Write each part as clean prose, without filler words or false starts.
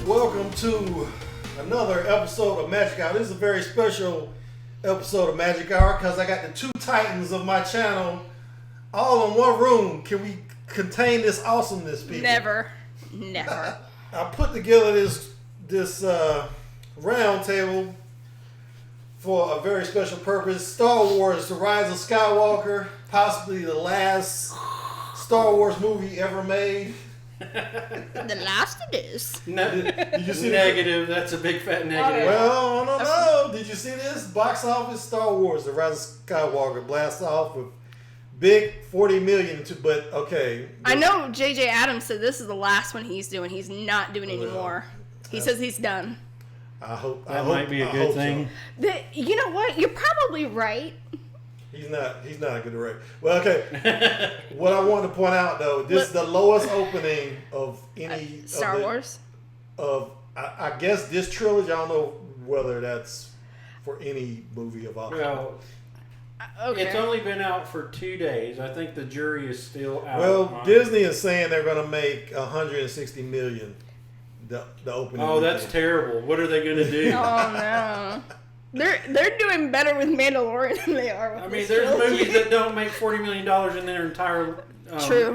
Welcome to another episode of Magic Hour. This is a very special episode of Magic Hour because I got the two titans of my channel all in one room. Can we contain this awesomeness, people? Never. I put together this round table for a very special purpose. Star Wars: The Rise of Skywalker, possibly the last Star Wars movie ever made. The last it is. No, Did you see negative. That's a big fat negative. Well, I don't know. Did you see this? Box office Star Wars: The Rise of Skywalker blasts off with big 40 million. But okay. I know J.J. Adams said this is the last one he's doing. He's not doing any more. He says he's done. I hope that might be a good thing. So. You know what? You're probably right. He's not a good director. Well, okay. What I want to point out though, this is the lowest opening of any Star Wars. I guess this trilogy. I don't know whether that's for any movie of all. Well, okay. It's only been out for 2 days. I think the jury is still out. Well, Disney is saying they're going to make 160 million. The opening. Oh, that's terrible. What are they going to do? Oh no. They're doing better with Mandalorian than they are with this there's trilogy. movies that don't make $40 million in their entire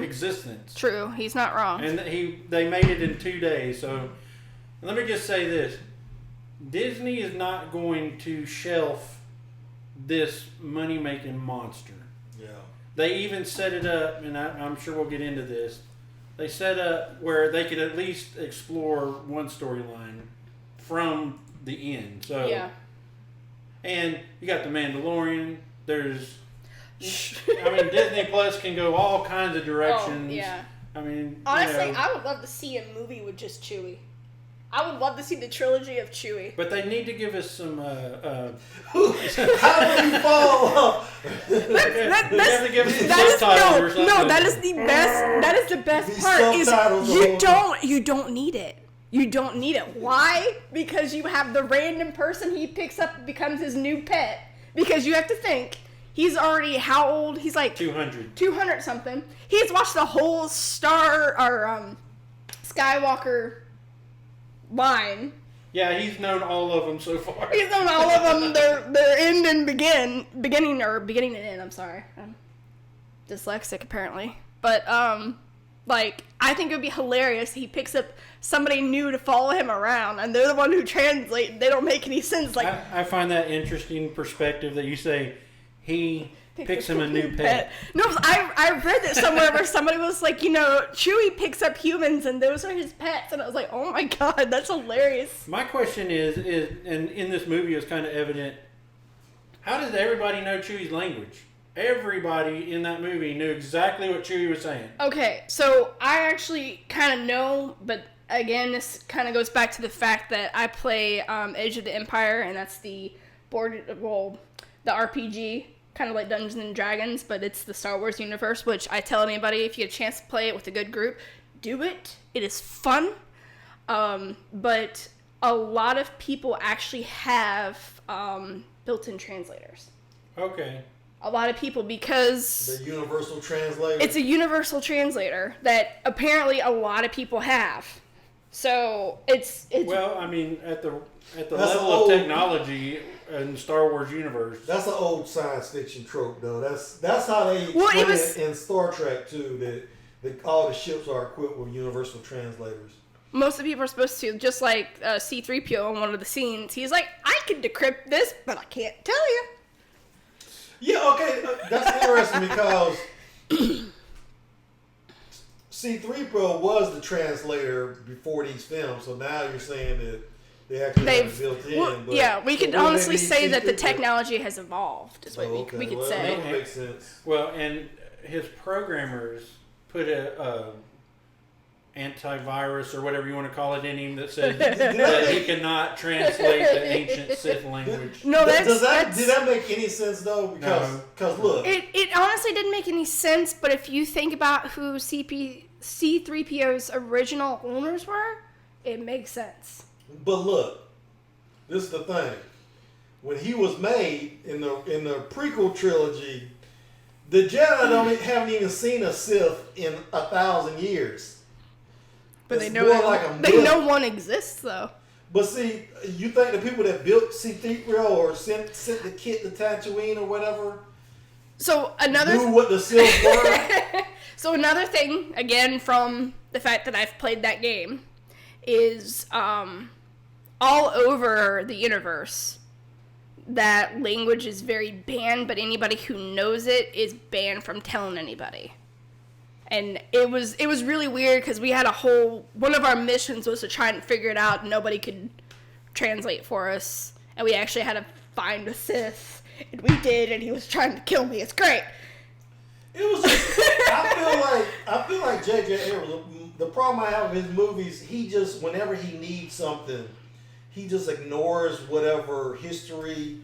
existence. True, he's not wrong. And they made it in 2 days. So let me just say this. Disney is not going to shelf this money-making monster. Yeah. They even set it up, and I'm sure we'll get into this. They set up where they could at least explore one storyline from the end. So yeah. And you got the Mandalorian. There's, Disney Plus can go all kinds of directions. Oh, yeah. Honestly, I would love to see a movie with just Chewie. I would love to see the trilogy of Chewie. But they need to give us some. How do you fall off? They have to give us some subtitles or something. No, that is the best. That is the best These part. Is subtitles you don't need it. You don't need it. Why? Because you have the random person he picks up and becomes his new pet. Because you have to think, he's already how old? He's like 200. 200 something. He's watched the whole Skywalker line. Yeah, he's known all of them so far. He's known all of them. Their end and beginning and end. I'm sorry, I'm dyslexic apparently. But I think it would be hilarious. He picks up somebody new to follow him around, and they're the one who translate. They don't make any sense. Like I find that interesting perspective that you say he picks him a new pet. No, I read that somewhere where somebody was like, Chewie picks up humans, and those are his pets, and I was like, oh my god, that's hilarious. My question is, and in this movie it's kind of evident, how does everybody know Chewie's language? Everybody in that movie knew exactly what Chewie was saying. Okay, so I actually kind of know, but again, this kind of goes back to the fact that I play Age of the Empire, and that's the the RPG, kind of like Dungeons and Dragons, but it's the Star Wars universe, which I tell anybody, if you get a chance to play it with a good group, do it. It is fun, but a lot of people actually have built-in translators. Okay. A lot of people, because the universal translator. It's a universal translator that apparently a lot of people have. So it's well, at the level of technology in the Star Wars universe. That's an old science fiction trope, though. That's how they explain it in Star Trek too. That all the ships are equipped with universal translators. Most of the people are supposed to, just like C-3PO in one of the scenes. He's like, I can decrypt this, but I can't tell you. Yeah, okay, that's interesting because C-3PO was the translator before these films, so now you're saying that they actually have it built in. Well, but, yeah, we could honestly say that the C-3PO? technology has evolved, is what we could say. That makes sense. Well, and his programmers put a antivirus or whatever you want to call it in him that says that he cannot translate the ancient Sith language. No, did that make any sense though? Because look, it honestly didn't make any sense. But if you think about who C-3PO's original owners were, it makes sense. But look, this is the thing: when he was made in the prequel trilogy, the Jedi haven't even seen a Sith in 1,000 years. But It's they know more like a they myth. know one exists though. But see, you think the people that built C-3PO or sent the kit to Tatooine or whatever So knew what the Sith were? So another thing, again, from the fact that I've played that game, is all over the universe, that language is very banned, but anybody who knows it is banned from telling anybody. And it was really weird because we had one of our missions was to try and figure it out, and nobody could translate for us. And we actually had to find a Sith, and we did, and he was trying to kill me. It's great. It was just, I feel like J.J. Abrams, the problem I have with his movies, he just, whenever he needs something, he just ignores whatever history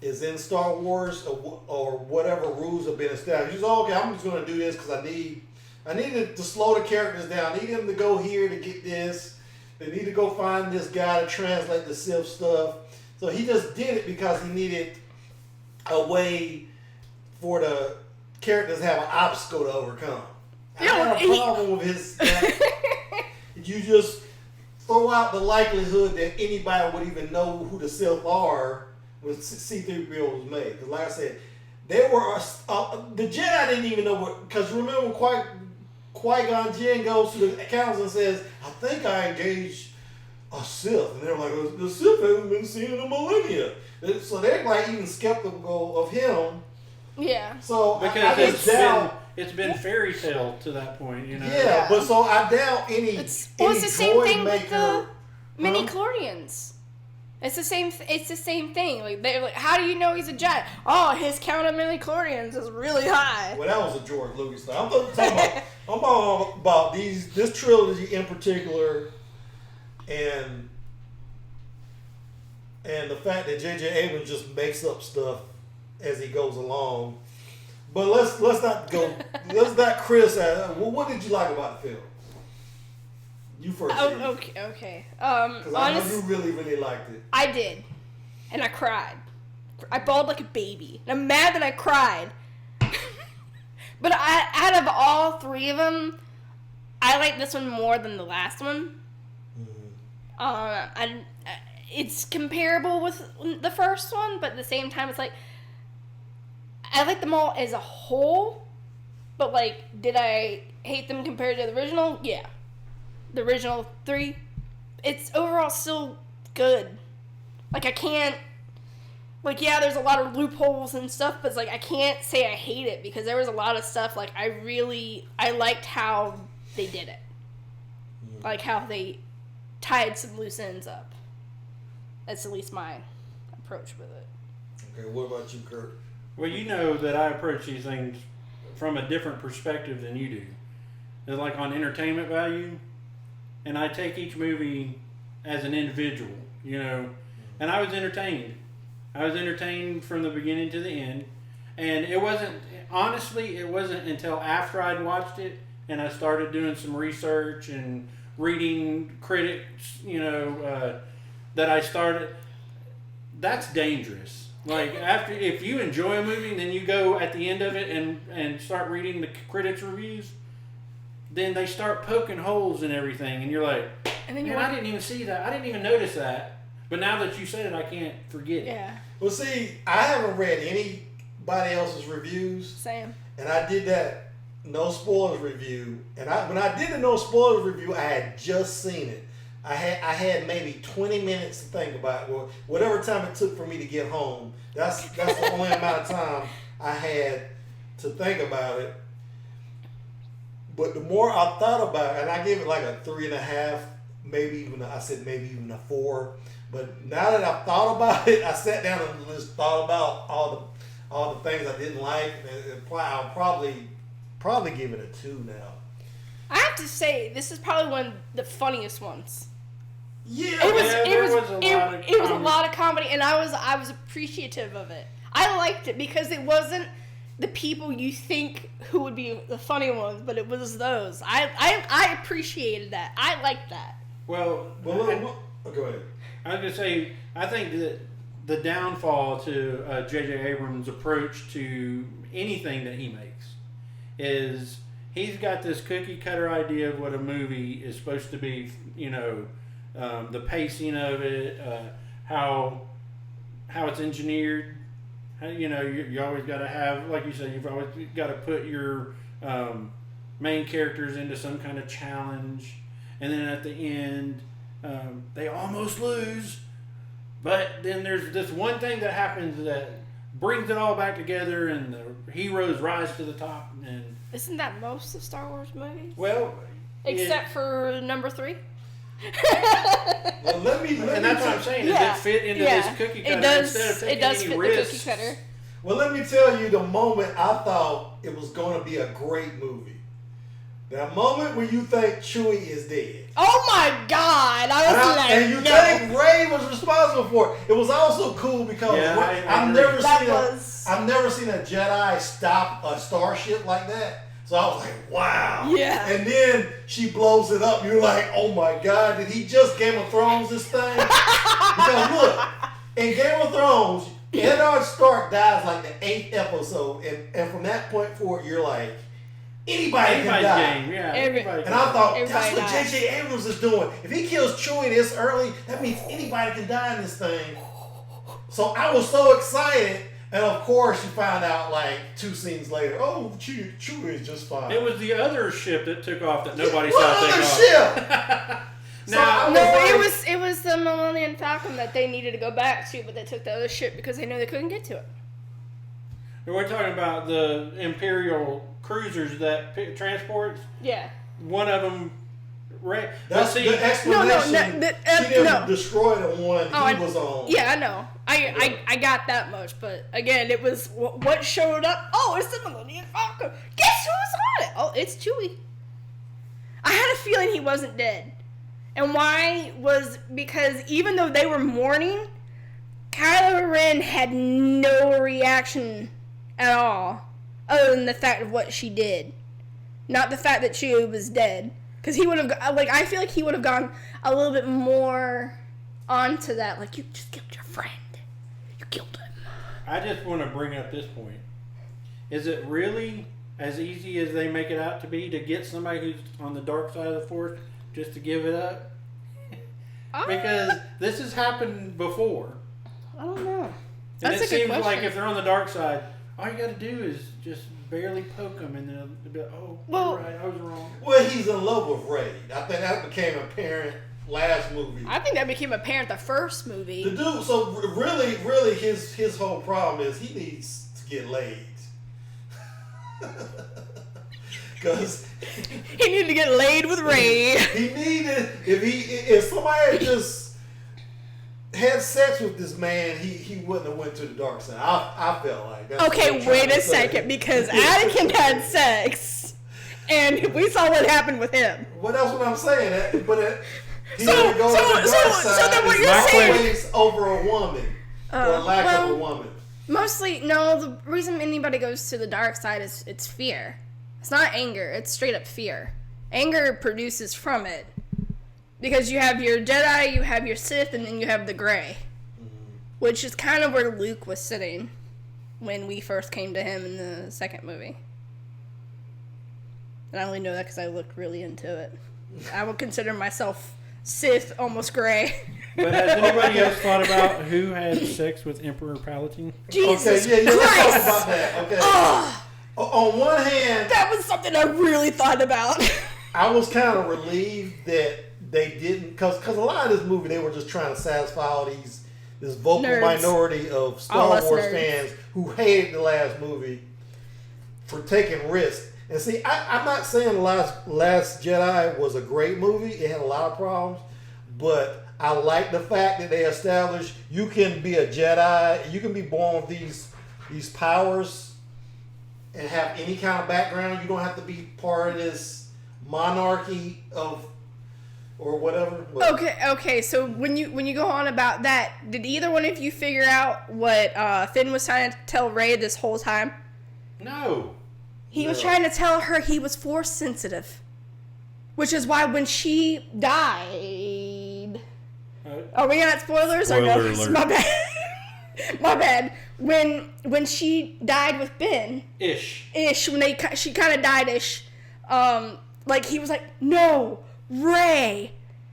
is in Star Wars or whatever rules have been established. He's okay, I'm just going to do this because I need to slow the characters down. I need him to go here to get this. They need to go find this guy to translate the Sith stuff. So he just did it because he needed a way for the characters to have an obstacle to overcome. I have a problem with his... you just throw out the likelihood that anybody would even know who the Sith are when C-3PO was made. Because like I said, there were... the Jedi didn't even know what... Because remember, Qui-Gon Jinn goes to the council and says, I think I engaged a Sith. And they're like, the Sith hasn't been seen in a millennia. So they're like even skeptical of him. Yeah. So because it's been fairy tale to that point, you know. Yeah, but so I doubt any. It's the same thing with the mini Huh? chlorians. It's the same. It's the same thing. Like they're like, how do you know he's a Jedi? Oh, his count of mini chlorians is really high. Well, that was a George Lucas thing. I'm talking about this trilogy in particular, and the fact that J.J. Abrams just makes up stuff as he goes along. But let's not criticize. Well, what did you like about the film? You first. Okay. Because I know you really, really liked it. I did, and I cried. I bawled like a baby. And I'm mad that I cried. But out of all three of them, I like this one more than the last one. Mm-hmm. It's comparable with the first one, but at the same time, it's like I like them all as a whole. But like, did I hate them compared to the original? Yeah. The original 3, it's overall still good. Like, I can't, like, yeah, there's a lot of loopholes and stuff, but it's like, I can't say I hate it, because there was a lot of stuff, like, I liked how they did it. Like, how they tied some loose ends up. That's at least my approach with it. Okay, what about you, Kurt? Well, you know that I approach these things from a different perspective than you do. It's like on entertainment value. And I take each movie as an individual, you know. And I was entertained. I was entertained from the beginning to the end. And it wasn't until after I'd watched it and I started doing some research and reading critics, you know, that I started. That's dangerous. Like, if you enjoy a movie and then you go at the end of it and start reading the critics' reviews, then they start poking holes in everything, and you're like, man, I didn't even see that. I didn't even notice that. But now that you said it, I can't forget it. Yeah. Well, see, I haven't read anybody else's reviews. Same. And I did that no spoilers review. And when I did the no spoilers review, I had just seen it. I had maybe 20 minutes to think about it. Well, whatever time it took for me to get home. That's the only amount of time I had to think about it. But the more I thought about it, and I gave it like a 3.5, maybe even a 4. But now that I've thought about it, I sat down and just thought about all the things I didn't like, and I'll probably give it a 2 now. I have to say, this is probably one of the funniest ones. Yeah, it was a lot of comedy, and I was appreciative of it. I liked it because it wasn't the people you think who would be the funny ones, but it was those. I appreciated that. I liked that. Well, go ahead. I was going to say, I think that the downfall to J.J. Abrams' approach to anything that he makes is he's got this cookie cutter idea of what a movie is supposed to be. You know, the pacing of it, how it's engineered. You know, you always got to have, like you said, you've always got to put your main characters into some kind of challenge, and then at the end, they almost lose, but then there's this one thing that happens that brings it all back together, and the heroes rise to the top. And isn't that most of Star Wars movies? Well, except for number 3. Well, let me and that's what I'm saying. Does it fit into this cookie cutter? It does. Instead of taking It does any fit risks? the cookie cutter. Well, let me tell you the moment I thought it was going to be a great movie. That moment when you think Chewie is dead. Oh my God! I was like, and you think Rey was responsible for it. It was also cool because I've never seen a Jedi stop a starship like that. So I was like, wow. Yeah. And then she blows it up. You're like, oh my God, did he just Game of Thrones this thing? Because look, in Game of Thrones, Eddard Stark dies like the 8th episode, and from that point forward, you're like, anybody's can die. Game. Yeah, And I thought, that's what dies. J.J. Abrams is doing. If he kills Chewie this early, that means anybody can die in this thing. So I was so excited. And of course, you find out like 2 scenes later, oh, Chewie is just fine. It was the other ship that took off that nobody what saw take other off. ship? It was the Millennium Falcon that they needed to go back to, but they took the other ship because they knew they couldn't get to it. We're talking about the Imperial cruisers that transports. Yeah. One of them. That's the explanation. She didn't destroy the one he was on. Yeah, I know. I got that much, but again, it was what showed up. Oh, it's the Millennium Falcon. Guess who's on it? Oh, it's Chewie. I had a feeling he wasn't dead. And why was because even though they were mourning, Kylo Ren had no reaction at all, other than the fact of what she did. Not the fact that Chewie was dead. Because he would have, I feel like he would have gone a little bit more onto that. Like, you just killed your friend. You killed him. I just want to bring up this point. Is it really as easy as they make it out to be to get somebody who's on the dark side of the Force just to give it up? Because this has happened before. I don't know. And That's it a good seems question. like if they're on the dark side, all you got to do is just barely poke them, and they'll be like, oh, you're right, I was wrong. Well, he's in love with Rey. I think that became apparent last movie. I think that became apparent the first movie. The dude, so really, his whole problem is he needs to get laid. Because he needed to get laid with Rey. He needed if somebody had just had sex with this man, he wouldn't have went to the dark side. I felt like that. Okay, wait a second, because Anakin had sex, and we saw what happened with him. Well, that's what I'm saying. But he So would go to the dark side then what and you're saying place over a woman or lack of a woman. Mostly, no. The reason anybody goes to the dark side is it's fear. It's not anger. It's straight up fear. Anger produces from it. Because you have your Jedi, you have your Sith, and then you have the Grey. Which is kind of where Luke was sitting when we first came to him in the second movie. And I only know that because I looked really into it. I would consider myself Sith, almost Grey. But has anybody else thought about who had sex with Emperor Palpatine? Jesus okay, yeah, let's Christ! talk about that. Okay. Oh, on one hand, that was something I really thought about. I was kind of relieved that they didn't, because a lot of this movie they were just trying to satisfy all this vocal Nerds. Minority of Star Wars fans who hated the last movie for taking risks. And see, I'm not saying the Last Jedi was a great movie. It had a lot of problems, but I like the fact that they established you can be a Jedi, you can be born with these powers and have any kind of background. You don't have to be part of this monarchy of or whatever. Okay. So when you go on about that, did either one of you figure out what Finn was trying to tell Rey this whole time? No. He was trying to tell her he was force sensitive, which is why when she died. Are we at spoilers or no? Spoiler alert. My bad. My bad. When she died with Ben. Ish. When she kind of died ish. like he was like, no, Rey.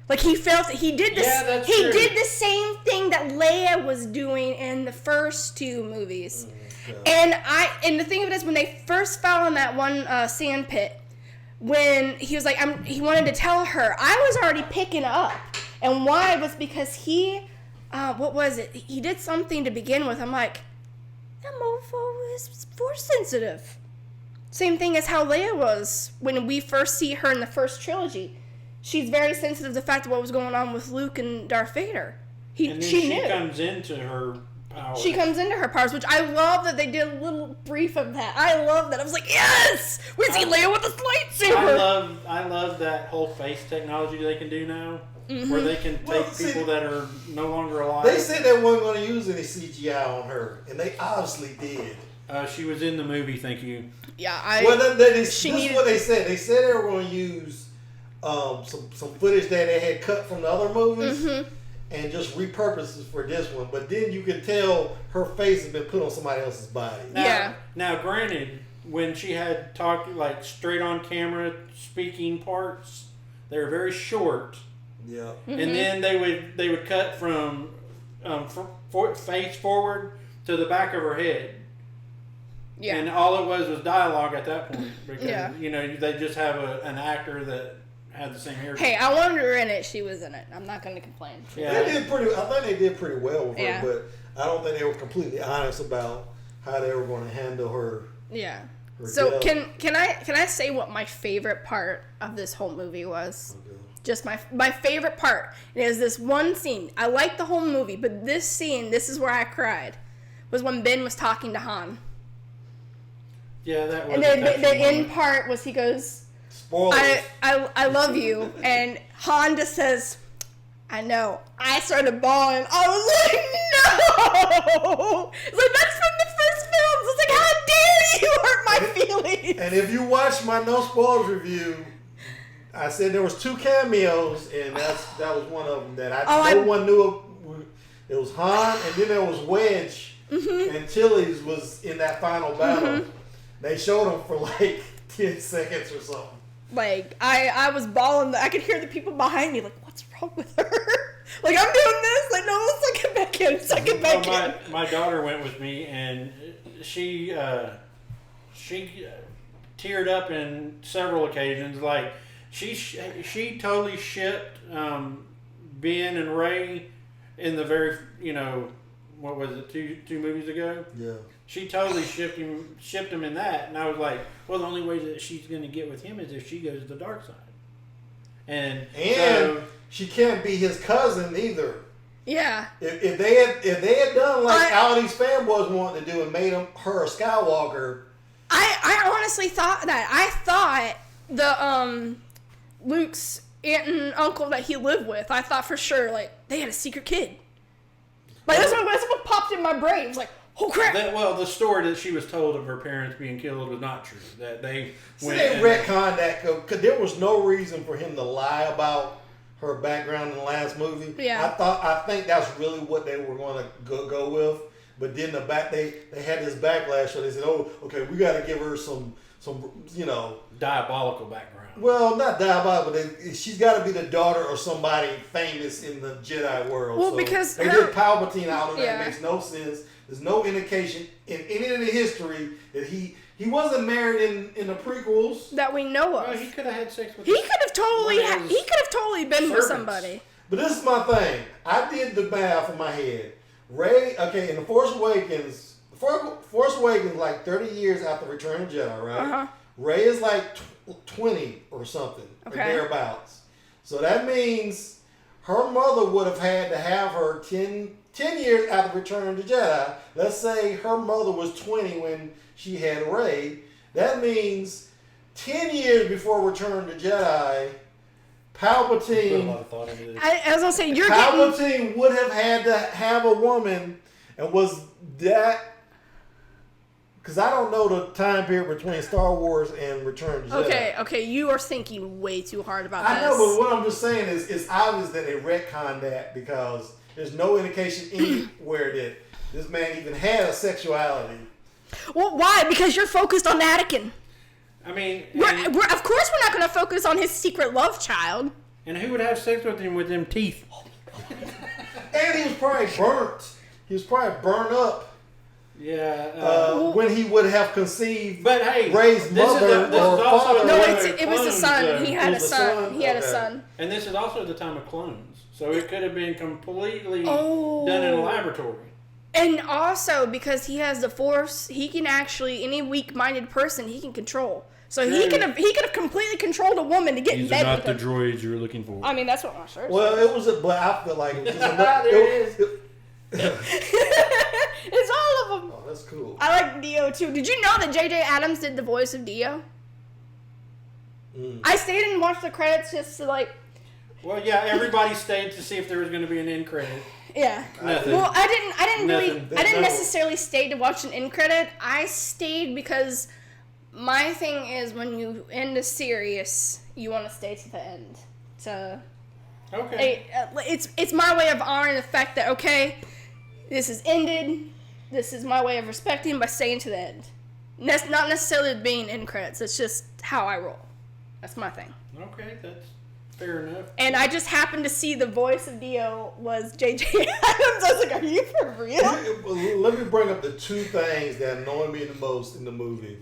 Like he felt he did this. Yeah, he true. did the same thing that Leia was doing in the first 2 movies. And the thing of it is, when they first fell in that one sand pit, when he was like, he wanted to tell her, I was already picking up. And why was because he, what was it? He did something to begin with. I'm like, that mofo is force sensitive. Same thing as how Leia was when we first see her in the first trilogy. She's very sensitive to the fact of what was going on with Luke and Darth Vader. She knew. Comes into her powers. She comes into her powers, which I love that they did a little brief of that. I love that. I was like, yes! We see Leia with a lightsaber! I love that whole face technology they can do now. Where they can take people that are no longer alive. They said they weren't going to use any CGI on her, and they obviously did. She was in the movie, thank you. Yeah, this is what they said. They said they were going to use some footage that they had cut from the other movies and just repurpose it for this one. But then you can tell her face has been put on somebody else's body. Now, granted, when she had talked like straight on camera speaking parts, they were very short. Yeah. And then they would cut from face forward to the back of her head. Yeah. And all it was dialogue at that point because you know they just have an actor that had the same hair. Hey, I wanted her in it. She was in it. I'm not going to complain. Yeah. I think they did pretty well with her, but I don't think they were completely honest about how they were going to handle her. Yeah. Her So death. can I say what my favorite part of this whole movie was? Okay. Just my favorite part. It is this one scene. I like the whole movie, but this scene, this is where I cried, was when Ben was talking to Han. Yeah, that was. And then the end part was he goes, spoilers. I love you, and Han just says, I know. I started bawling. I was like, no! It's like, that's from the first films. It's like, how dare you hurt my feelings? And if you watch my no spoilers review, I said there was 2 cameos, and that was one of them that no one knew of. It was Han, and then there was Wedge, and Chili's was in that final battle. They showed him for like 10 seconds or something. Like, I was bawling. I could hear the people behind me, like, what's wrong with her? Like, I'm doing this. Like, no, let's suck it back in. Suck it back in. My daughter went with me, and she teared up in several occasions. Like, she totally shipped Ben and Rey in the very, what was it, two movies ago? Yeah. She totally shipped him in that, and I was like, well, the only way that she's going to get with him is if she goes to the dark side. And so, she can't be his cousin either. Yeah. If they had done like all these fanboys wanted to do and made her a Skywalker. I honestly thought that. I thought the Luke's aunt and uncle that he lived with, I thought for sure like they had a secret kid. Like that's what popped in my brain. It was like, oh crap! The story that she was told of her parents being killed was not true. That they retconned that because there was no reason for him to lie about her background in the last movie. Yeah. I think that's really what they were going to go with. But then they had this backlash, so they said, "Oh, okay, we got to give her some diabolical background." Well, not diabolical, but she's got to be the daughter of somebody famous in the Jedi world. Well, so because they did Palpatine out of that. It makes no sense. There's no indication in any of the history that he wasn't married in the prequels that we know of. Well, he could have had sex with. He could have totally been with somebody. But this is my thing. I did the math in my head. Rey, okay, in the Force Awakens, like 30 years after Return of the Jedi, right? Uh-huh. Rey is like 20 or something, or thereabouts. So that means her mother would have had to have her 10 years after Return of the Jedi. Let's say her mother was 20 when she had Rey. That means 10 years before Return of the Jedi, Palpatine. I was gonna say Palpatine would have had to have a woman, and was that? Because I don't know the time period between Star Wars and Return of the Jedi. Okay, you are thinking way too hard about this. I know, but what I'm just saying is, it's obvious that they retconned that because there's no indication anywhere that this man even had a sexuality. Well, why? Because you're focused on Anakin. I mean, of course we're not going to focus on his secret love child. And who would have sex with him with them teeth? And he was probably burnt. He was probably burned up. Yeah. When he would have conceived, but hey, Rey's mother or father. No, it was the son. He had a son. He had a Okay. son. And this is also the time of clones, so it could have been completely done in a laboratory. And also because he has the Force, he can actually any weak-minded person he can control. So he could have completely controlled a woman to get in These bed are not with the him. droids you're looking for. I mean, that's what my shirt Well, says. it was but I feel like it was There it is. It's all of them. Oh, that's cool. I like Dio too. Did you know that J.J. Abrams did the voice of Dio? I stayed and watched the credits just to like. Well, yeah, everybody stayed to see if there was going to be an end credit. Yeah. Nothing. Well, I didn't Nothing. really necessarily stay to watch an end credit. I stayed because my thing is when you end a series, you want to stay to the end. So Okay. it's my way of honoring the fact that okay, this is ended. This is my way of respecting by staying to the end. That's not necessarily being end credits. It's just how I roll. That's my thing. Okay, that's fair enough. And I just happened to see the voice of Dio was J.J. Abrams. I was like, are you for real? Let me bring up the two things that annoy me the most in the movie.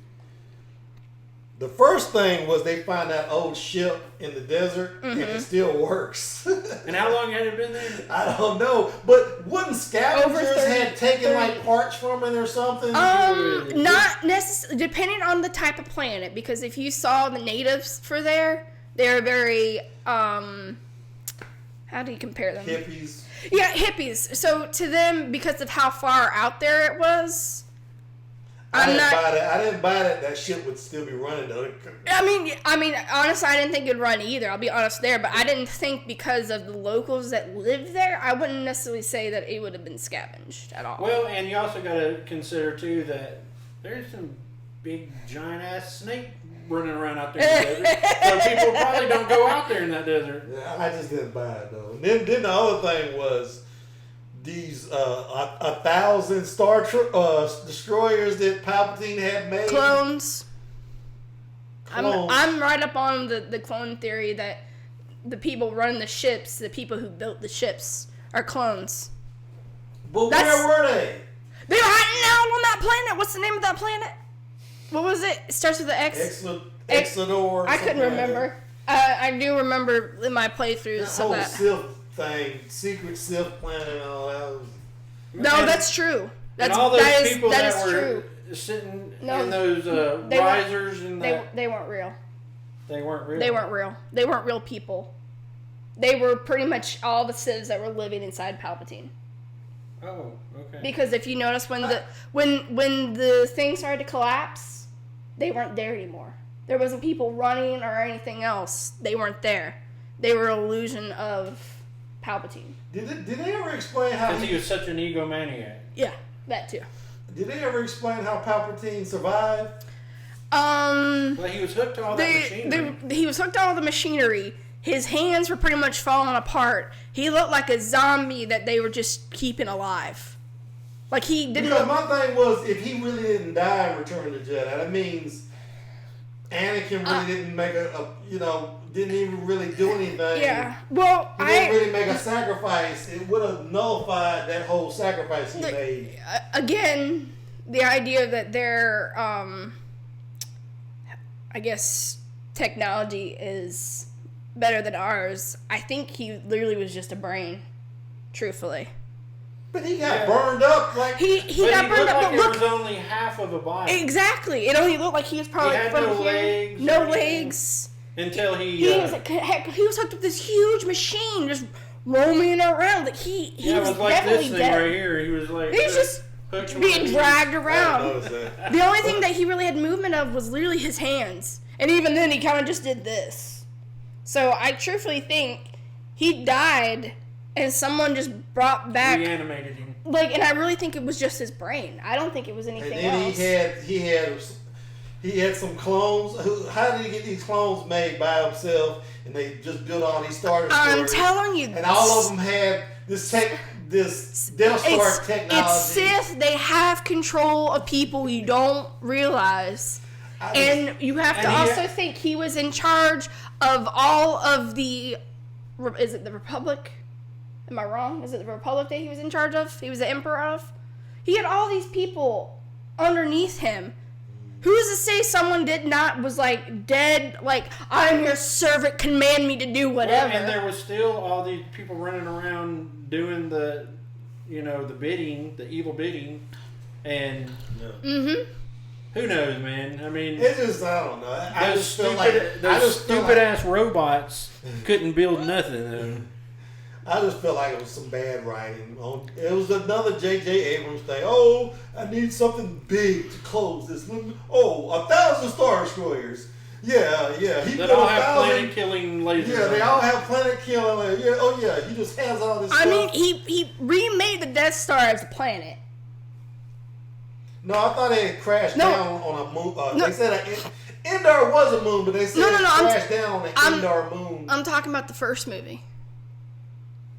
The first thing was they find that old ship in the desert and it still works. And how long had it been there? I don't know, but wouldn't scavengers Over 30 had taken like parts from it or something? Not necessarily, depending on the type of planet, because if you saw the natives for there, they're very, how do you compare them? Hippies. Yeah, hippies. So to them, because of how far out there it was, I didn't buy that ship would still be running though. I mean, honestly, I didn't think it'd run either. I'll be honest there, but I didn't think because of the locals that live there, I wouldn't necessarily say that it would have been scavenged at all. Well, and you also got to consider too that there's some big giant ass snake running around out there in the desert, so people probably don't go out there in that desert. Yeah, I just didn't buy it though. And then the other thing was these 1,000 Star destroyers that Palpatine had made. Clones. Clones. I'm right up on the clone theory that the people running the ships, the people who built the ships, are clones. But where were they? They were hiding out on that planet. What's the name of that planet? What was it? It starts with an X. Exodor. I couldn't remember. I do remember in my playthroughs That of whole that. Sith thing, secret Sith planet and all that. No, And- that's true. And all those people that that is were true. sitting No, in those they risers and that, They weren't real. they weren't real. They weren't real. They weren't real people. They were pretty much all the Siths that were living inside Palpatine. Oh, okay. Because if you notice when the thing started to collapse, they weren't there anymore. There wasn't people running or anything else. They weren't there. They were an illusion of Palpatine. Did they ever explain how Because he was such an egomaniac. Yeah, that too. Did they ever explain how Palpatine survived? Well, he was hooked to all that machinery. He was hooked to all the machinery. His hands were pretty much falling apart. He looked like a zombie that they were just keeping alive. Like he didn't. Because my thing was, if he really didn't die in Return of the Jedi, that means Anakin really didn't make didn't even really do anything. Yeah. Well, He didn't really make a sacrifice. It would have nullified that whole sacrifice he made. Again, the idea that their, I guess, technology is better than ours. I think he literally was just a brain, truthfully. But he got burned up like He got burned up, like but it look. was only half of a body. Exactly. It only looked like he was probably He had from no here. legs or No anything. legs. Until he He was hooked up to this huge machine, just roaming around. Like he it was was like definitely this thing dead. right here. He was like He was just hooked being with- dragged I around. didn't notice that. The only thing that he really had movement of was literally his hands. And even then, he kind of just did this. So I truthfully think he died and someone just brought back... reanimated him. And I really think it was just his brain. I don't think it was anything And then else. he had some clones. How did he get these clones made by himself? And they just built all these Star I'm Destroyers. telling you. And all of them had this Death Star technology. It's Sith. They have control of people you don't realize. And you have to also think he was in charge of all of the... Is it the Republic? Am I wrong? Is it the Republic that he was in charge of? He was the Emperor of? He had all these people underneath him. Who's to say someone was like dead, like, I'm your servant, command me to do whatever. Well, and there was still all these people running around doing the bidding, the evil bidding, and who knows, man? I mean, it's just, I don't know. I just feel like those stupid ass robots couldn't build nothing, though. I just felt like it was some bad writing. It was another J.J. Abrams thing. Oh, I need something big to close this. 1,000 Star Destroyers. Yeah. He that all have planet-killing lasers. Yeah, they all have planet-killing lasers. Yeah, oh yeah, he just has all this stuff. I mean, he remade the Death Star as a planet. No, I thought it had crashed down on a moon. They said Endor was a moon, but they said it crashed down on an Endor moon. I'm talking about the first movie.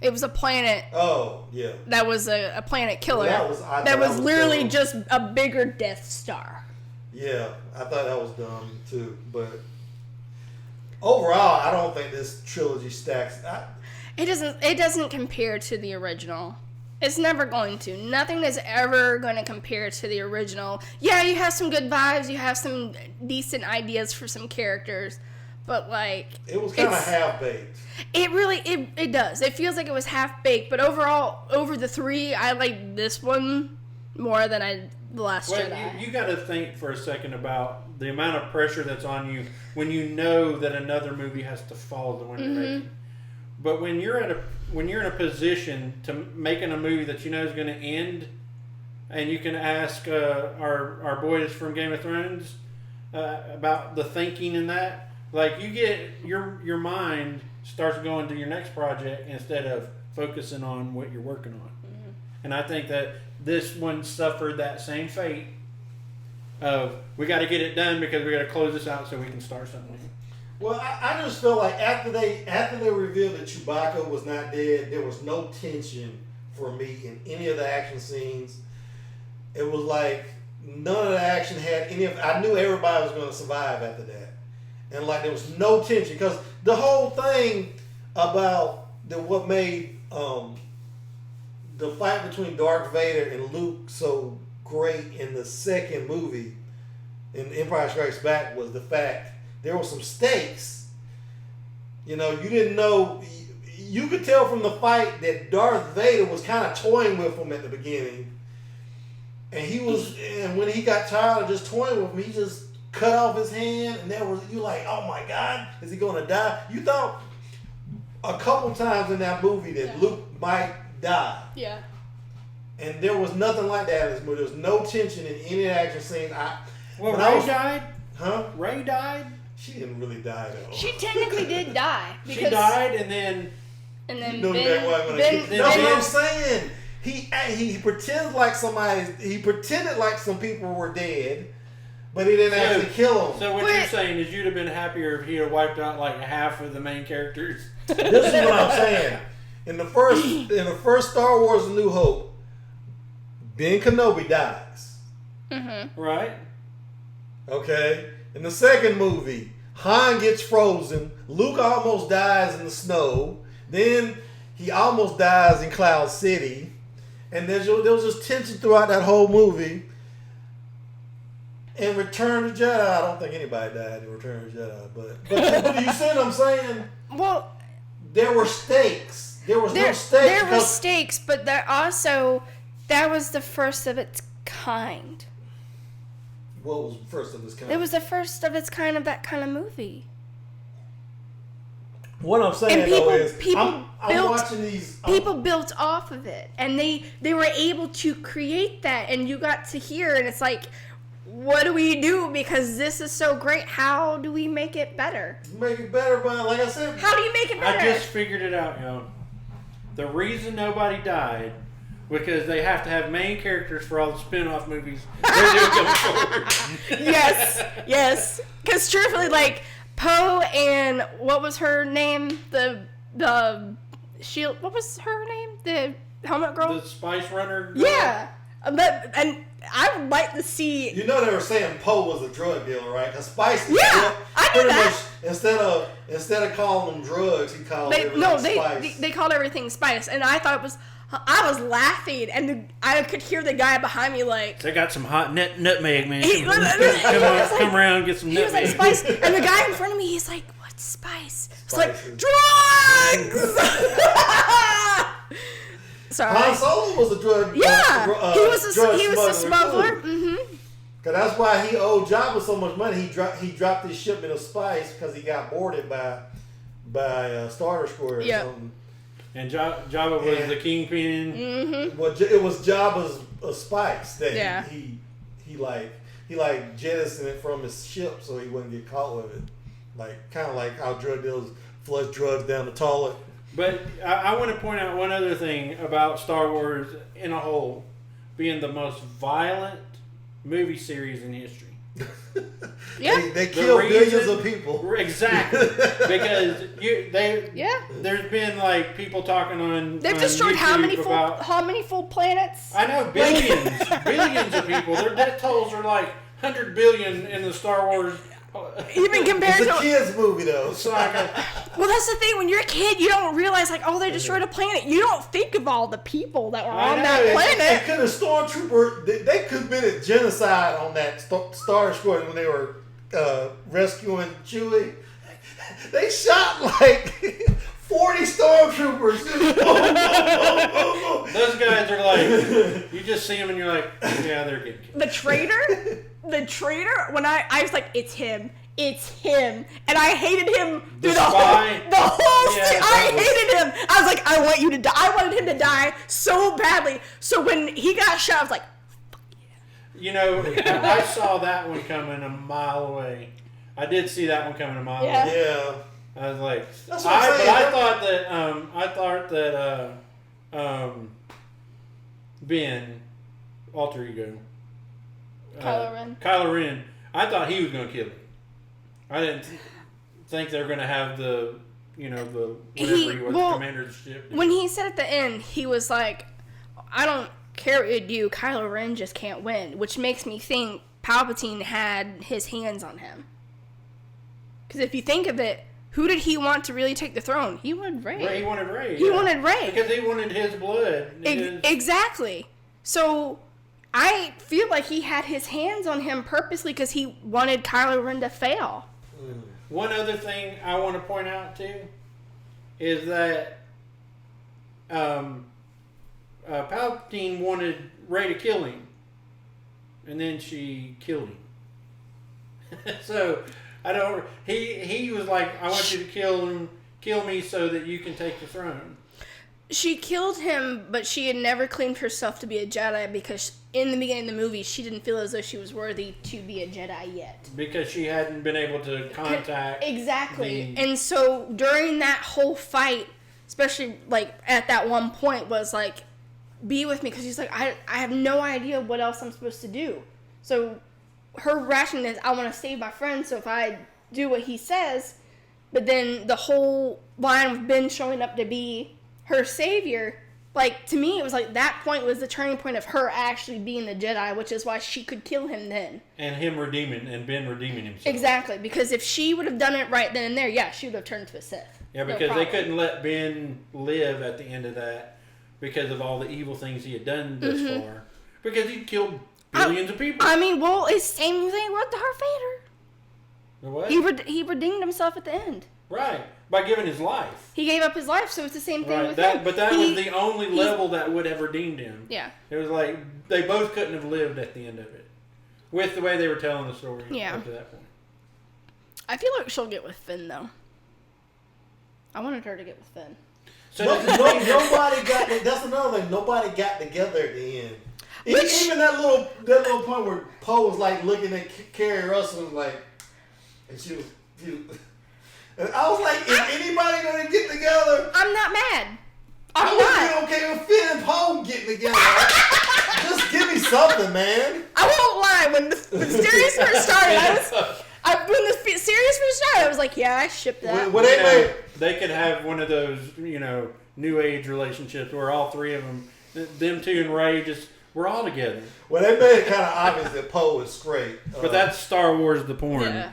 It was a planet. Oh, yeah. That was a planet killer. Well, that was literally dumb. Just a bigger Death Star. Yeah, I thought that was dumb too. But overall, I don't think this trilogy stacks. It doesn't compare to the original. It's never going to. Nothing is ever going to compare to the original. Yeah, you have some good vibes. You have some decent ideas for some characters. But, like... It was kind of half-baked. It really... It does. It feels like it was half-baked. But overall, over the three, I like this one more than The Last Jedi. You got to think for a second about the amount of pressure that's on you when you know that another movie has to follow the one you're making. But when you're in a position to making a movie that you know is going to end, and you can ask our boys from Game of Thrones about the thinking in that... Like, you get your mind starts going to your next project instead of focusing on what you're working on. Mm-hmm. And I think that this one suffered that same fate of, we got to get it done because we got to close this out so we can start something. Well, I just feel like after they revealed that Chewbacca was not dead, there was no tension for me in any of the action scenes. It was like none of the action had any of... I knew everybody was going to survive after that. And like there was no tension because the whole thing about what made the fight between Darth Vader and Luke so great in the second movie, in Empire Strikes Back, was the fact there were some stakes. You know, you didn't know. You could tell from the fight that Darth Vader was kind of toying with him at the beginning, and when he got tired of just toying with him, he just cut off his hand, and you like, oh my God, is he going to die? You thought a couple times in that movie that Luke might die. Yeah. And there was nothing like that in this movie. There was no tension in any action scene. Ray died? Huh? Ray died? She didn't really die, though. She technically did die. She died, and then That's what I'm saying. He pretends like he pretended like some people were dead, but he didn't actually kill them. So what you're saying is you'd have been happier if he had wiped out like half of the main characters. This is what I'm saying. In the first Star Wars: A New Hope, Ben Kenobi dies. Mm-hmm. Right. Okay. In the second movie, Han gets frozen. Luke almost dies in the snow. Then he almost dies in Cloud City. And there was just tension throughout that whole movie. In Return of the Jedi, I don't think anybody died in Return of the Jedi. But you see what I'm saying? Well, there were stakes. There was no stakes. There were stakes, but that was the first of its kind. What was the first of its kind? It was the first of its kind of that kind of movie. What I'm saying I'm watching these. People built off of it, and they were able to create that, and you got to hear, and it's like, what do we do? Because this is so great. How do we make it better? Make it better, but like I said, how do you make it better? I just figured it out, yo. The reason nobody died because they have to have main characters for all the spin-off movies they're doing going forward. Yes. Because truthfully, like Poe and what was her name? The shield. What was her name? The helmet girl. The Spice Runner girl? Yeah. And I would like to see. You know they were saying Poe was a drug dealer, right? Because Spice. Yeah, I knew that. Much, instead of calling them drugs, he called everything Spice. They called everything Spice, and I thought it was. I was laughing, and I could hear the guy behind me like. They got some hot nutmeg, man. Come around, get some nutmeg. He was like Spice, and the guy in front of me, he's like, "What's Spice?" It's like drugs. Sorry. Han Solo was a drug. Yeah, he was a smuggler. Mm-hmm. Cause that's why he owed Jabba so much money. He dropped his shipment of spice because he got boarded by Star Destroyer or something. And Jabba was the kingpin. Mm-hmm. Well, it was Jabba's spice that he jettisoned it from his ship so he wouldn't get caught with it. Like kind of like how drug dealers flush drugs down the toilet. But I want to point out one other thing about Star Wars in a whole being the most violent movie series in history. Yeah, they kill billions of people. Exactly, because there's been like people talking on. They've destroyed how many full planets? I know billions of people. Their death tolls are like 100 billion in the Star Wars. Even compared to a kids movie though. Well, that's the thing. When you're a kid, you don't realize like, oh, they destroyed a planet. You don't think of all the people that were on that planet. They could have stormtrooper. They committed genocide on that Star Destroyer when they were rescuing Chewie. They shot like 40 stormtroopers. Those guys are like, you just see them and you're like, yeah, they're getting killed. The traitor, when I was like, it's him, and I hated him through the whole thing. I hated him. I was like, I want you to die. I wanted him to die so badly. So when he got shot, I was like, fuck yeah. You know, I saw that one coming a mile away. I did see that one coming a mile away. Yeah. I was like, that's what I'm saying. I thought that Ben, alter ego. Kylo Ren. I thought he was going to kill him. I didn't think they were going to have the whatever he was, the commander of the ship. When he said at the end, he was like, I don't care what you do, Kylo Ren just can't win, which makes me think Palpatine had his hands on him. Because if you think of it, who did he want to really take the throne? He wanted Rey. He wanted Rey. He wanted Rey. Because he wanted his blood. Exactly. So I feel like he had his hands on him purposely because he wanted Kylo Ren to fail. One other thing I want to point out too is that Palpatine wanted Rey to kill him, and then she killed him. So I don't. He was like, I want you to kill me so that you can take the throne. She killed him, but she had never claimed herself to be a Jedi because in the beginning of the movie, she didn't feel as though she was worthy to be a Jedi yet. Because she hadn't been able to contact... Exactly. And so during that whole fight, especially like at that one point, was like, be with me. Because she's like, I have no idea what else I'm supposed to do. So her rationing is, I want to save my friend, so if I do what he says... But then the whole line with Ben showing up to be her savior, like, to me, it was like that point was the turning point of her actually being the Jedi, which is why she could kill him then. And Ben redeeming himself. Exactly, because if she would have done it right then and there, yeah, she would have turned to a Sith. Yeah, because they couldn't let Ben live at the end of that because of all the evil things he had done thus far. Because he killed billions of people. I mean, well, it's the same thing with Darth Vader. The what? He redeemed himself at the end. Right, by giving his life. He gave up his life, so it's the same thing with him. But that was the only level that would have redeemed him. Yeah. It was like, they both couldn't have lived at the end of it. With the way they were telling the story up to that point. I feel like she'll get with Finn, though. I wanted her to get with Finn. So nobody got... That's another thing. Nobody got together at the end. Even that little point where Poe was like looking at Carrie Russell and like... And she was... And I was like, is anybody going to get together? I'm not mad. I would be okay with Finn and Poe getting together. Just give me something, man. I won't lie. When the series first started, I was like, yeah, I shipped that. They could have one of those, new age relationships where all three of them two and Rey just We're all together. Well, they made it kind of obvious that Poe is straight. But that's Star Wars the porn. Yeah.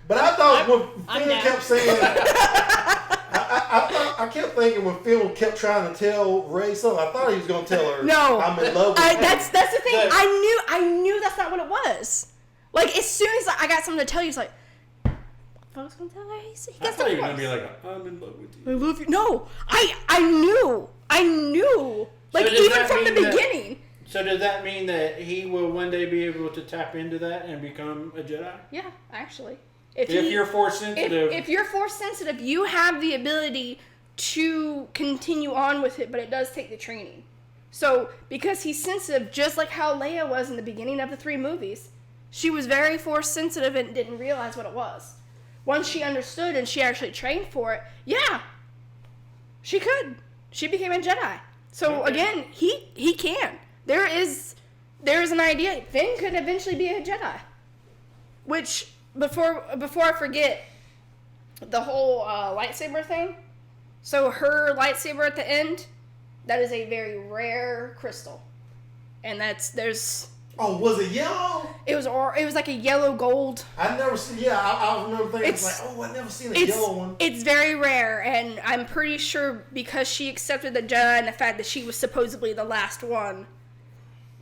But I thought when Finn down. kept saying, I kept thinking when Finn kept trying to tell Rey something, I thought he was going to tell her, No, I'm in love with you. that's the thing. I knew that's not what it was. Like as soon as I got something to tell you, it's like, what the fuck's gonna tell her? He I gets thought the you were voice. going to be like, I'm in love with I you. love you. No, I knew. Like So does even that from the mean that- beginning. So does that mean that he will one day be able to tap into that and become a Jedi? Yeah, actually. If you're Force sensitive. If you're Force sensitive, you have the ability to continue on with it, but it does take the training. So, because he's sensitive, just like how Leia was in the beginning of the 3 movies, she was very Force sensitive and didn't realize what it was. Once she understood and she actually trained for it, yeah, she could. She became a Jedi. So, again, he can. There is an idea. Finn could eventually be a Jedi. Which, before I forget, the whole lightsaber thing. So her lightsaber at the end, that is a very rare crystal, and there's. Oh, was it yellow? It was like a yellow gold. I never seen. Yeah, I remember thinking I never seen a yellow one. It's very rare, and I'm pretty sure because she accepted the Jedi and the fact that she was supposedly the last one,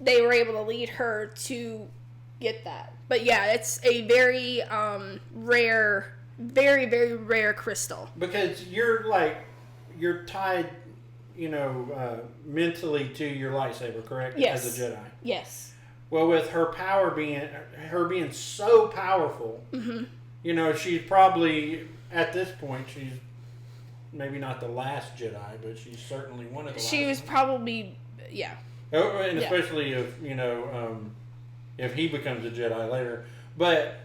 they were able to lead her to get that. But yeah, it's a very rare, very, very rare crystal. Because you're tied, mentally to your lightsaber, correct? Yes. As a Jedi. Yes. Well, with her being so powerful, Mm-hmm. She's probably, at this point, she's maybe not the last Jedi, but she's certainly one of the last. She was probably, yeah. Oh, and especially if he becomes a Jedi later. But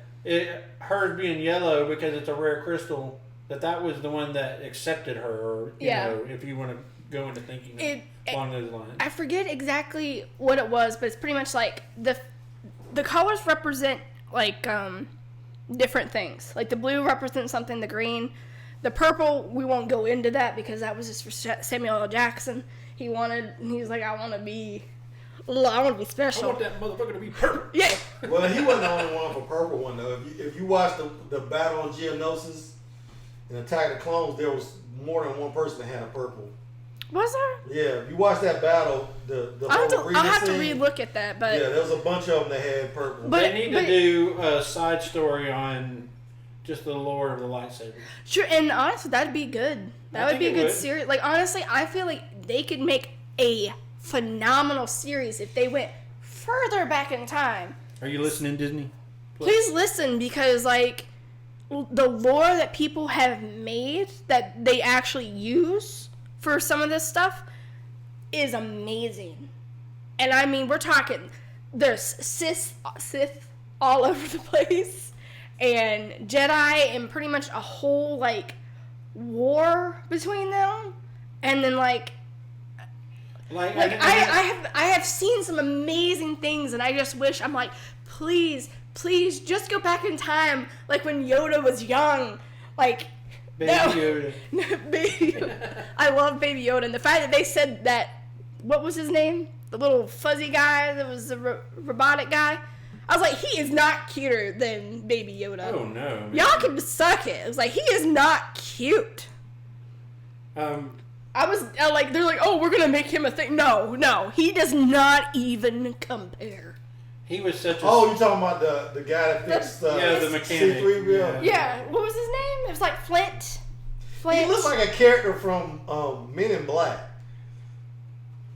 hers being yellow, because it's a rare crystal, that was the one that accepted her, or, if you want to go into thinking along those lines. I forget exactly what it was, but it's pretty much like the colors represent like different things. Like the blue represents something, the green, the purple. We won't go into that because that was just for Samuel L. Jackson. He's like, I want to be special. I want that motherfucker to be purple. Yeah. Well, he wasn't the only one for purple one though. If you watch the battle on Geonosis and Attack of the Clones, there was more than one person that had a purple. Was there? Yeah, if you watch that battle, I'll have to re-look at that, but yeah, there was a bunch of them that had purple. But- They need to do a side story on just the lore of the lightsaber. sure. And honestly, that'd be good. That would be a good series. Like honestly, I feel like they could make a phenomenal series if they went further back in time. Are you listening, Disney? Please listen, because like the lore that people have made that they actually use for some of this stuff is amazing. And I mean, we're talking, there's Sith all over the place, and Jedi, and pretty much a whole like war between them. And then I have seen some amazing things, and I just wish, I'm like, please just go back in time, like when Yoda was young, like Baby Yoda. Baby Yoda. I love Baby Yoda, and the fact that they said that, what was his name? The little fuzzy guy that was the robotic guy. I was like, he is not cuter than Baby Yoda. Oh no. Man. Y'all can suck it. It was like, he is not cute. I was like, they're like, oh, we're gonna make him a thing. No, he does not even compare. He was such a. Oh, you talking about the guy that fixed the mechanic. C-3PO? Yeah, what was his name? It was like Flint. He looks like a character from Men in Black.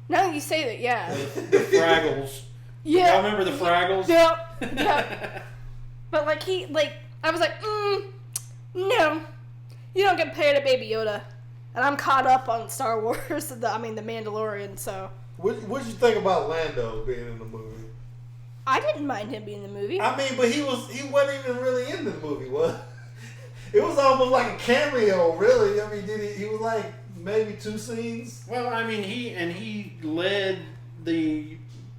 Now that you say that, yeah. The Fraggles. Yeah. Y'all remember the Fraggles? Yep. But I was like, no, you don't get paired to Baby Yoda. And I'm caught up on Star Wars, the Mandalorian, so. What did you think about Lando being in the movie? I didn't mind him being in the movie. I mean, but he wasn't even really in the movie, was it? Was almost like a cameo, really. I mean, he was like maybe 2 scenes. Well, I mean, he led the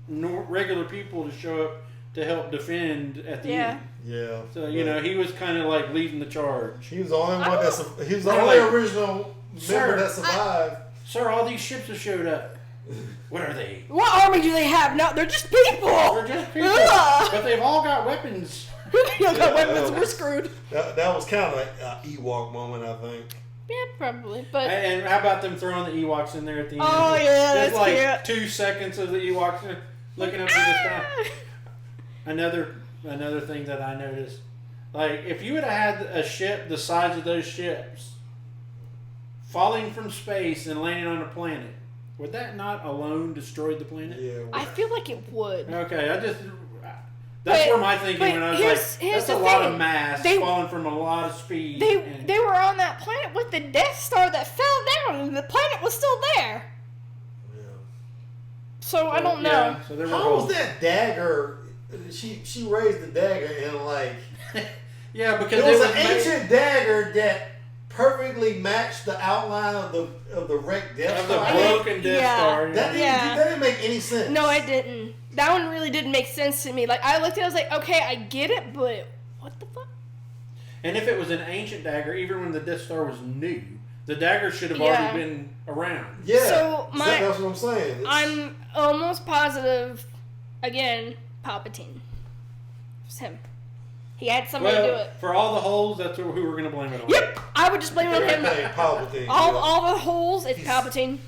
regular people to show up to help defend at the end. Yeah. So he was kind of like leading the charge. He was the only one he was the I'm only like, original member that survived. Sir, all these ships have showed up. What are they? What army do they have? No, they're just people. They're just people. Ugh. But they've all got weapons. You got weapons. We're screwed. That was kind of like an Ewok moment, I think. Yeah, probably. But And how about them throwing the Ewoks in there at the end? Oh, yeah, Just that's like cute. 2 seconds of the Ewoks looking up to the sky. Another thing that I noticed, like if you would have had a ship the size of those ships falling from space and landing on a planet, would that not alone destroy the planet? Yeah. I feel like it would. Okay, that's where my thinking when I was like, that's a lot of mass falling from a lot of speed. They were on that planet with the Death Star that fell down, and the planet was still there. Yeah. So I don't know. Yeah, so there were How was holes. that dagger? She raised the dagger and like. Yeah, because It was an ancient dagger that perfectly matched the outline of the wrecked Death of the Star. broken Death Star. That didn't make any sense. No, it didn't. That one really didn't make sense to me. Like, I looked at it, I was like, okay, I get it, but what the fuck? And if it was an ancient dagger, even when the Death Star was new, the dagger should have already been around. Yeah, So that's what I'm saying. I'm almost positive, again, Palpatine. It's him. He had somebody do it. For all the holes, that's who we're going to blame it on. Yep, I would just blame it on him. Palpatine. All the holes, it's Palpatine.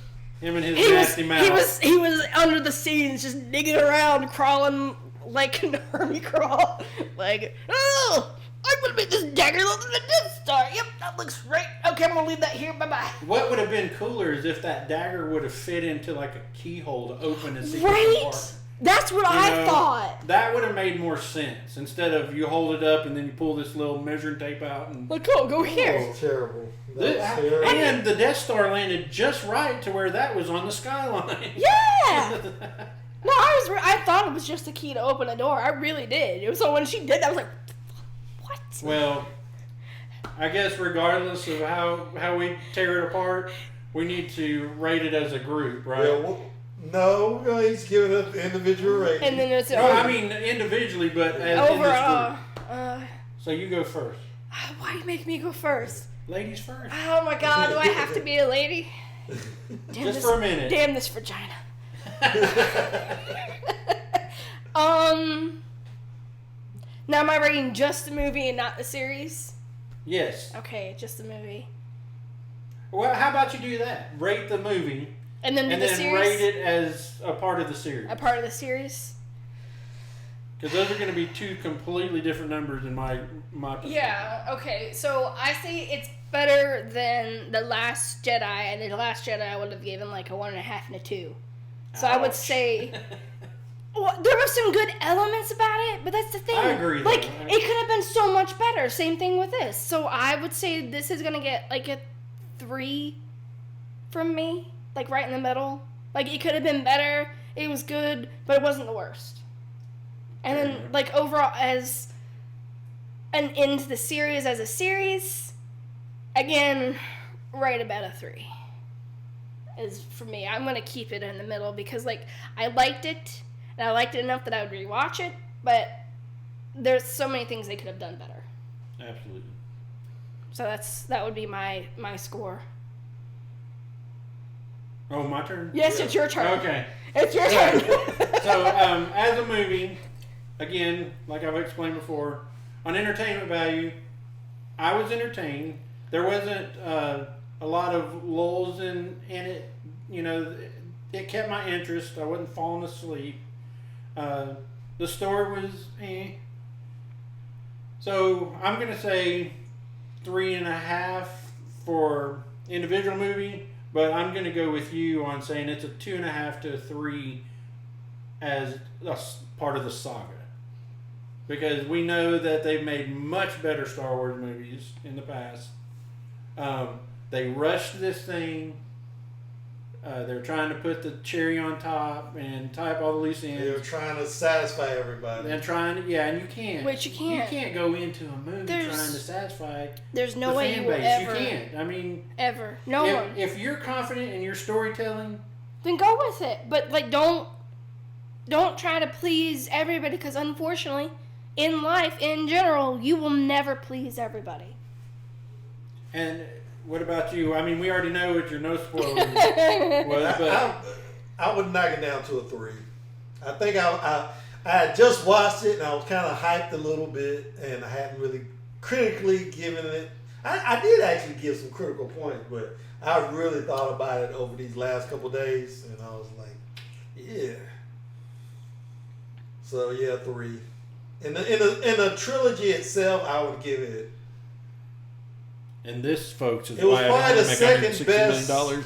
Him and his nasty mouth. He was under the scenes, just digging around, crawling like an army crawl. Like, oh, I'm gonna make this dagger look like a Death Star. Yep, that looks right. Okay, I'm gonna leave that here. Bye bye. What would have been cooler is if that dagger would have fit into like a keyhole to open a secret Right? compartment. That's what I thought. That would have made more sense instead of you hold it up and then you pull this little measuring tape out and. Like, oh, go here. That was terrible. And the Death Star landed just right to where that was on the skyline. Yeah. No, I thought it was just a key to open a door. I really did. So when she did that, I was like, what? Well, I guess regardless of how we tear it apart, we need to rate it as a group, right? Yeah, well, no, we're going to give it an individual rating. And then it's no, I mean individually, but as overall. in this group. So you go first. Why do you make me go first? Ladies first. Oh my god, do I have to be a lady? Damn Just for a minute. Damn this vagina. Now am I rating just the movie and not the series? Yes. Okay, just the movie. Well, how about you do that? Rate the movie. And then and the then series? rate it as a part of the series. A part of the series? Because those are going to be 2 completely different numbers in my perspective. Yeah, okay. So I say it's better than The Last Jedi, and The Last Jedi I would have given like a 1.5 and a 2. So I would say... Well, there were some good elements about it, but that's the thing. I agree. Like, it could have been so much better. Same thing with this. So I would say this is going to get like a 3 from me. Like, right in the middle. Like, it could have been better. It was good, but it wasn't the worst. And then, like, overall, as an end to the series as a series, again, right about a 3 is for me. I'm going to keep it in the middle because, like, I liked it, and I liked it enough that I would rewatch it, but there's so many things they could have done better. Absolutely. So that would be my score. Oh, my turn? Yes, it's your turn. Okay. It's your turn. So, as a movie, again, like I've explained before, on entertainment value, I was entertained. There wasn't a lot of lulls in it. You know, it kept my interest. I wasn't falling asleep. The story was eh. So I'm going to say 3.5 for individual movie, but I'm going to go with you on saying it's a 2.5 to a 3 as a part of the saga. Because we know that they've made much better Star Wars movies in the past. They rushed this thing. They're trying to put the cherry on top and tie up all the loose ends. They're trying to satisfy everybody. And and you can't. Which you can't. You can't go into a movie trying to satisfy There's no the way fan you will base. ever. You can't. I mean, ever. No one. If you're confident in your storytelling, then go with it. But like, don't try to please everybody, because unfortunately, in life in general, you will never please everybody. And what about you? I mean, we already know what your no spoilers was, but I would knock it down to a 3. I think I had just watched it and I was kind of hyped a little bit, and I hadn't really critically given it. I did actually give some critical points, but I really thought about it over these last couple days, and I was like, yeah. So yeah, 3. In the trilogy itself, I would give it. And this, folks, is It was why I probably don't the make second $160 best. million.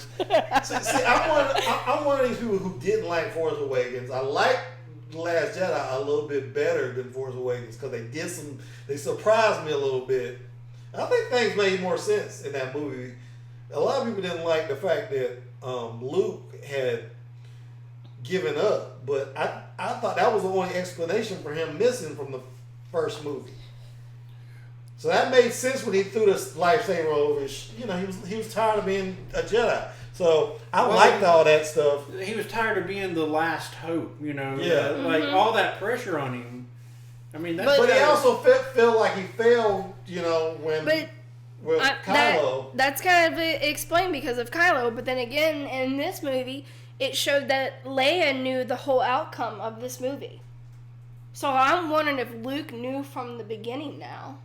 See, I'm one of these people who didn't like Force Awakens. I like The Last Jedi a little bit better than Force Awakens because they surprised me a little bit. I think things made more sense in that movie. A lot of people didn't like the fact that Luke had given up, but I thought that was the only explanation for him missing from the first movie. So that made sense when he threw this lightsaber over his, he was tired of being a Jedi. So I liked all that stuff. He was tired of being the last hope, Yeah. like all that pressure on him. I mean, that's But he also felt like he failed, when with Kylo. That's kind of explained because of Kylo, but then again, in this movie, it showed that Leia knew the whole outcome of this movie. So I'm wondering if Luke knew from the beginning now.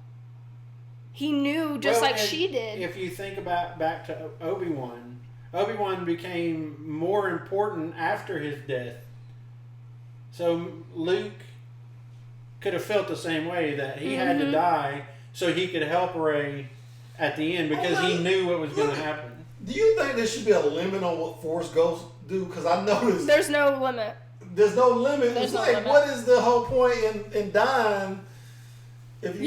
He knew just like she did. If you think about back to Obi-Wan became more important after his death. So Luke could have felt the same way, that he had to die so he could help Rey at the end because he knew what was going to happen. Do you think there should be a limit on what Force Ghosts do? Because I noticed there's no limit. There's no limit. It's no like, limit. what is the whole point in dying? If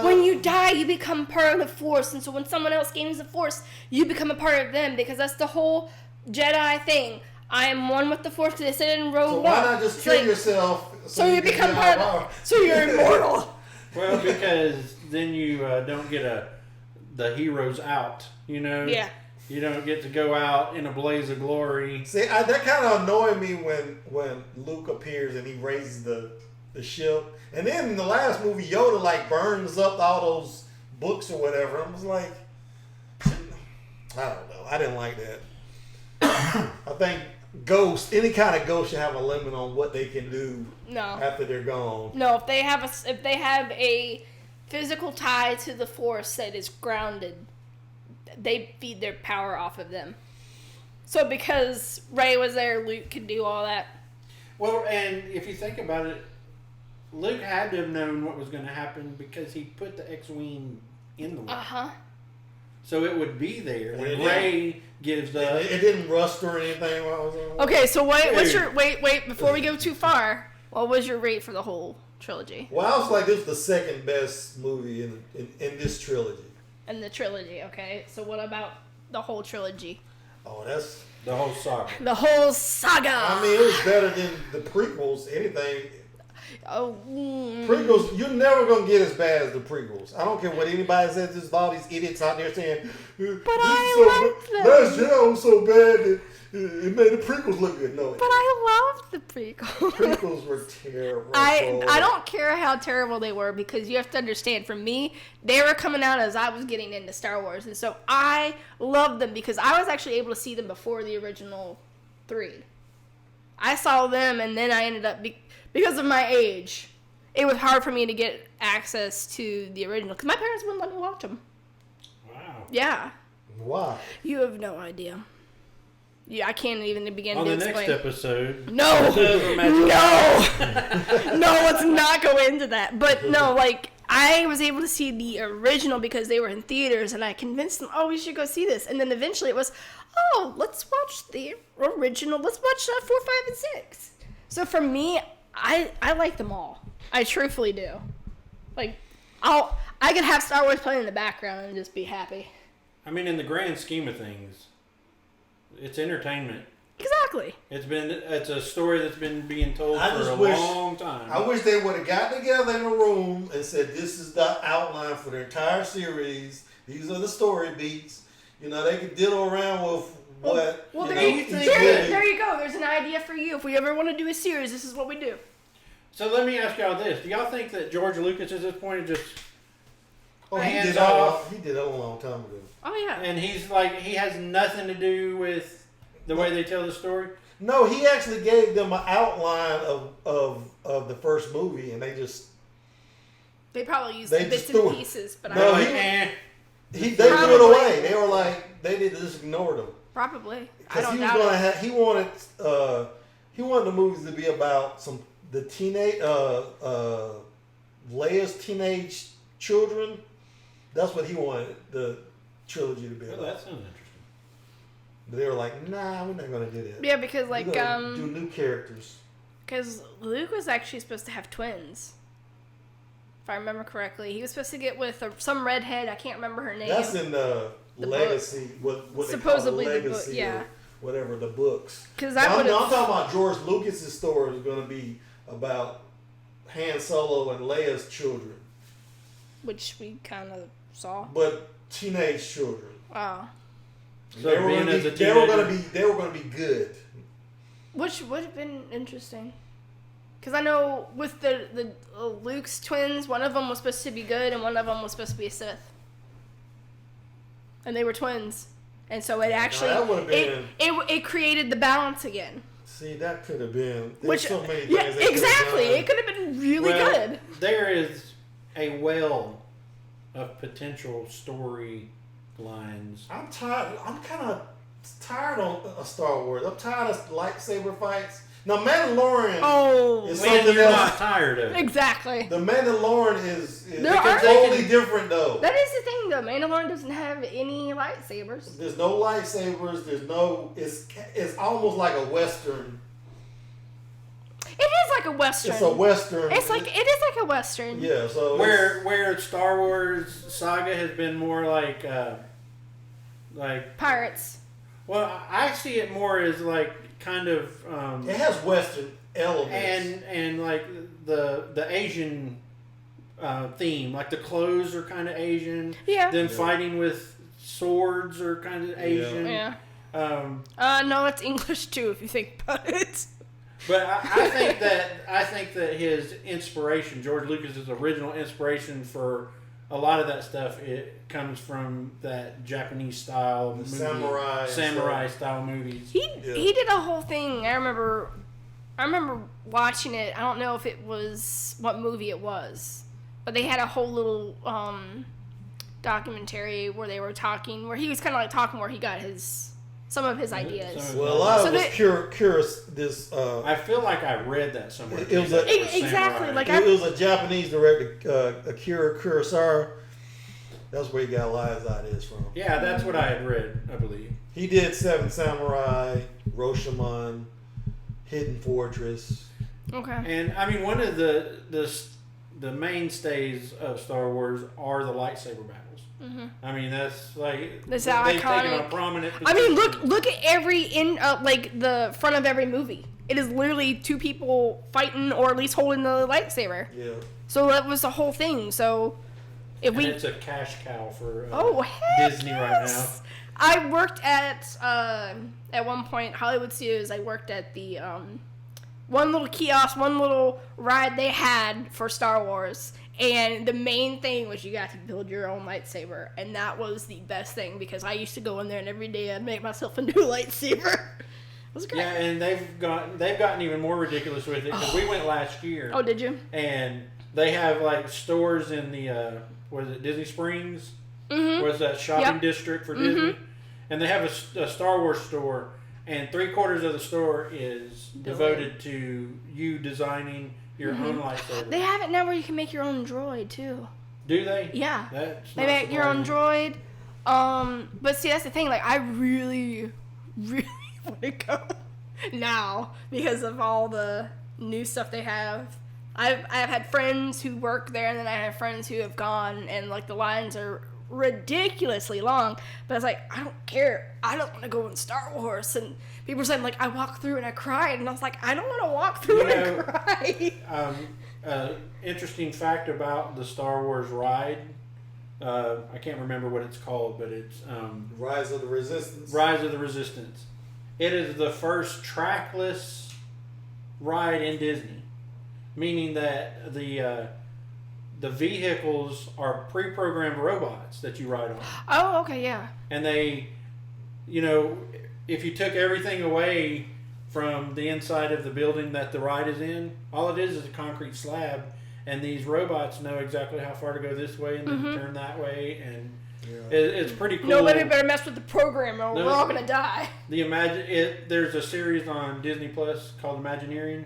When you die, you become part of the Force, and so when someone else gains the Force, you become a part of them, because that's the whole Jedi thing. I am one with the Force, because they said it in Rogue One. So why not just kill yourself? So you become part of. So you're immortal. Well, because then you don't get the heroes out. Yeah. You don't get to go out in a blaze of glory. See, that kind of annoyed me when Luke appears and he raises the ship. And then in the last movie, Yoda burns up all those books or whatever. I was like, I don't know. I didn't like that. I think any kind of ghost should have a limit on what they can do after they're gone. No, if they have a physical tie to the Force that is grounded, they feed their power off of them. So because Rey was there, Luke could do all that. Well, and if you think about it, Luke had to have known what was going to happen because he put the X-Wing in the way. So it would be there when Rey gives the... It didn't rust or anything while I was on. Okay, so what's your... Wait, before we go too far, what was your rate for the whole trilogy? Well, I was like, this was the second best movie in this trilogy. In the trilogy, okay. So what about the whole trilogy? Oh, that's... The whole saga. The whole saga! I mean, it was better than the prequels, anything... Oh, Prequels, you're never going to get as bad as the prequels. I don't care what anybody says. There's all these idiots out there saying, but I liked them. Last Jedi was so bad that it made the prequels look good. No, but I loved the prequels. Prequels were terrible. I don't care how terrible they were, because you have to understand, for me, they were coming out as I was getting into Star Wars. And so I loved them because I was actually able to see them before the original 3. I saw them, and then I ended up... Because of my age, it was hard for me to get access to the original. Because my parents wouldn't let me watch them. Wow. Yeah. Why? You have no idea. Yeah, I can't even begin to explain. On the next episode. No! No, let's not go into that. But no, I was able to see the original because they were in theaters, and I convinced them, we should go see this. And then eventually it was, let's watch the original. Let's watch 4, 5, and 6. So for me... I like them all. I truthfully do. I could have Star Wars playing in the background and just be happy. I mean, in the grand scheme of things, it's entertainment. Exactly. It's a story that's been being told for a long time. I wish they would have got together in a room and said, this is the outline for the entire series. These are the story beats. They could diddle around with what... Well, there you go. There's an idea for you. If we ever want to do a series, this is what we do. So let me ask y'all this. Do y'all think that George Lucas at this point is just hands off? He did that a long time ago. Oh, yeah. And he's he has nothing to do with the way they tell the story? No, he actually gave them an outline of the first movie, and they probably used they bits just threw and it. pieces, but No, I they threw it away. They were like, they did just ignored them. probably. I Because don't he was doubt going to it. have, he wanted the movies to be about the teenage, Leia's teenage children. That's what he wanted the trilogy to be about. Oh, that sounds interesting. But they were like, nah, we're not going to do that. Yeah, because We're gonna do new characters. because Luke was actually supposed to have twins. If I remember correctly, he was supposed to get with some redhead. I can't remember her name. That's in the Legacy. What Supposedly they call the book, Legacy, yeah. or whatever the books. Because I'm that would talking about George Lucas's story is going to be about Han Solo and Leia's children, which we kind of saw. but teenage children. Wow. So They were being going as a to teenager, they were going to be good. Which would have been interesting. Because I know with the Luke's twins, one of them was supposed to be good and one of them was supposed to be a Sith. And they were twins. And so it actually, that would have been. it created the balance again. See, that could have been. There's Which, so many things. yeah, they could have exactly. done. It could have been really well, good. there is a well of potential story lines. I'm tired. I'm kind of tired of Star Wars. I'm tired of lightsaber fights. Now, Mandalorian Oh, is When something you're else. not tired of it. exactly. The Mandalorian is There are- totally different, though. That is the thing, though. Mandalorian doesn't have any lightsabers. There's no lightsabers. There's no. It's almost like a western. It is like a western. It's a western. It is like a western. Yeah. So Where Star Wars saga has been more like Pirates. well, I see it more as like kind of it has western elements. and like the Asian theme, like the clothes are kind of Asian. Yeah. Them fighting with swords are kind of Asian. Yeah. Um, No, it's English too, if you think about it. but I think that his inspiration, George Lucas's original inspiration for a lot of that stuff, it comes from that Japanese style movie, samurai style movies. He did a whole thing. I remember watching it. I don't know if it was what movie it was, but they had a whole little documentary where they were talking, where he was kind of like talking where he got some of his ideas. Well, a lot of So it's curious. This I feel like I read that somewhere. It was exactly samurai. like it was a Japanese director, Akira Kurosawa. That's where he got a lot of his ideas from. Yeah, that's what I had read, I believe. He did Seven Samurai, Rashomon, Hidden Fortress. Okay. And I mean, one of the mainstays of Star Wars are the lightsaber battles. Mm-hmm. I mean, that's like That's they've iconic. taken a prominent. I mean, position. look at every like the front of every movie. It is literally two people fighting, or at least holding the lightsaber. Yeah. So that was the whole thing. So if And it's a cash cow for heck Disney yes. right now. I worked at one point Hollywood Studios. I worked at the one little kiosk, one little ride they had for Star Wars. And the main thing was you got to build your own lightsaber, and that was the best thing because I used to go in there and every day I'd make myself a new lightsaber. It was great. Yeah, and they've gotten even more ridiculous with it because we went last year. Oh, did you? And they have like stores in the what is it, Disney Springs? Mm-hmm. Was that shopping Yep. district for Mm-hmm. Disney? And they have a Star Wars store, and 3/4 of the store is devoted to you designing your own lightsaber. They have it now where you can make your own droid too. Do they? Yeah. That's They not make your own surprising. droid. But see, that's the thing. Like, I really, really want to go now because of all the new stuff they have. I've had friends who work there, and then I have friends who have gone, and like the lines are ridiculously long. But it's like, I don't care. I don't want to go in Star Wars. And people are saying like, I walked through and I cried, and I was like, I don't want to walk through and cry. Interesting fact about the Star Wars ride. I can't remember what it's called, but it's Rise of the Resistance. Rise of the Resistance. It is the first trackless ride in Disney, meaning that the vehicles are pre-programmed robots that you ride on. Oh, okay, yeah. And they, if you took everything away from the inside of the building that the ride is in. All it is a concrete slab, and these robots know exactly how far to go this way and then turn that way, and it's pretty cool. Nobody better mess with the program, or we're all gonna die. There's a series on Disney Plus called Imagineering.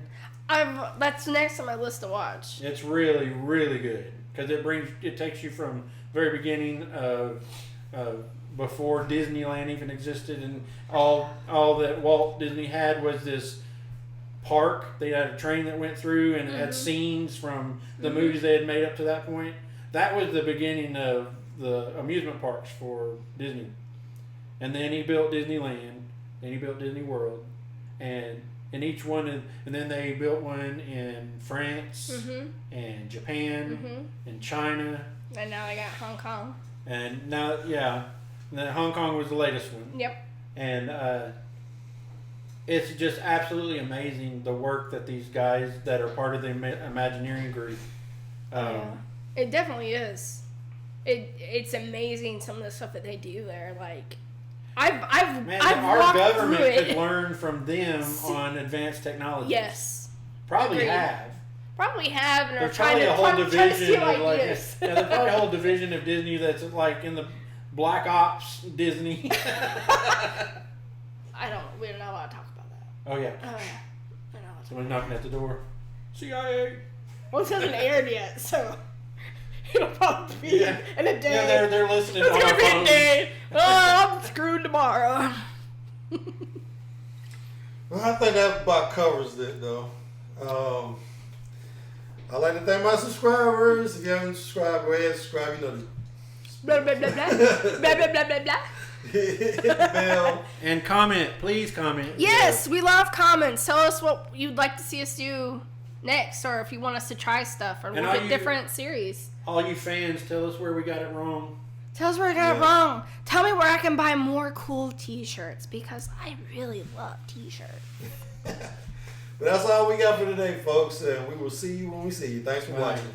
That's next on my list to watch. It's really, really good because it takes you from the very beginning of before Disneyland even existed, and all that Walt Disney had was this park. They had a train that went through, and it had scenes from the movies they had made up to that point. That was the beginning of the amusement parks for Disney. And then he built Disneyland, then he built Disney World, and each one, and then they built one in France, and Japan, and China. And now they got Hong Kong. And now, and then Hong Kong was the latest one. Yep. And it's just absolutely amazing the work that these guys that are part of the Imagineering group. It definitely is. It's amazing some of the stuff that they do there. Like, our government could learn from them on advanced technology. Yes. Probably have, and are there's trying probably to a whole division of ideas. there's probably a whole division of Disney that's like in the Black Ops Disney. We're not allowed to talk about that. Oh yeah. Someone's knocking at the door. CIA. Well, it hasn't aired yet, so it'll probably be in a day. Yeah, they're listening on It's our gonna be phones. a day. Oh, I'm screwed tomorrow. Well, I think that about covers it, though. I'd like to thank my subscribers. If you haven't subscribed, go ahead and subscribe. You know, Blah, blah, blah, blah. Blah, blah, blah, blah, blah. hit the bell. And comment. Please comment. Yes, we love comments. Tell us what you'd like to see us do next, or if you want us to try stuff or look at different series. All you fans, tell us where we got it wrong. Tell us where I got it wrong. Tell me where I can buy more cool t-shirts, because I really love t-shirts. But that's all we got for today, folks. And we will see you when we see you. Thanks for watching.